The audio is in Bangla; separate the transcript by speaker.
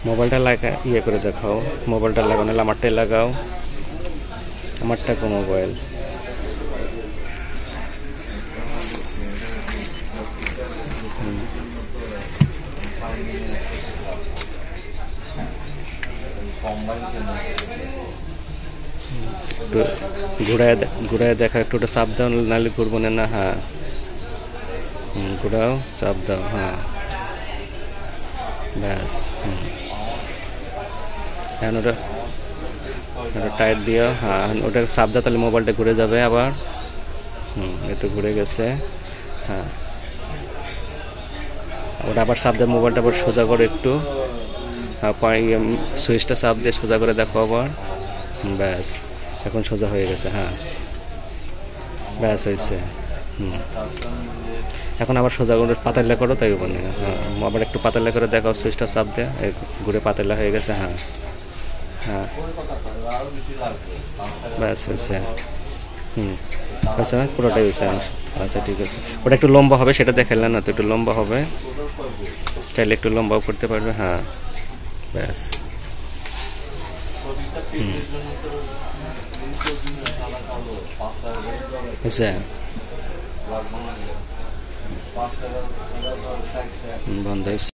Speaker 1: মোবাইলটা লাগা ইয়ে করে দেখাও, মোবাইলটা লাগাও, নাহলে আমারটাই লাগাও, আমারটা কো মোবাইল। একটু ঘুরায় দেখা, একটু ওটা চাপ দাও, নাহলে ঘুরবো না। হ্যাঁ ঘুরাও, চাপ দাও, হ্যাঁ ব্যাস। এখন ওটা টাইট দিও, হ্যাঁ ওটা চাপ দাও, তাহলে মোবাইলটা ঘুরে যাবে আবার। এই তো ঘুরে গেছে। হ্যাঁ ওটা আবার চাপ দিয়ে মোবাইলটা আবার সোজা করে একটু, সুইচটা চাপ দিয়ে সোজা করে দেখো আবার। ব্যাস এখন সোজা হয়ে গেছে। হ্যাঁ ব্যাস হয়েছে। এখন আবার সোজা করে পাতাল্লা করো, তাই বলে। হ্যাঁ আবার একটু পাতাল্লা করে দেখাও, সুইচটা চাপ দিয়ে ঘুরে পাতাল্লা হয়ে গেছে। হ্যাঁ হ্যাঁ ব্যাস হয়েছে। হয়েছে না, পুরোটাই হয়েছে। আচ্ছা ঠিক আছে, ওটা একটু লম্বা হবে, সেটা দেখাইলাম না তো, একটু লম্বা হবে, চাইলে একটু লম্বাও করতে পারবে। হ্যাঁ ব্যাস। হয়েছে, বন্ধ হয়েছে।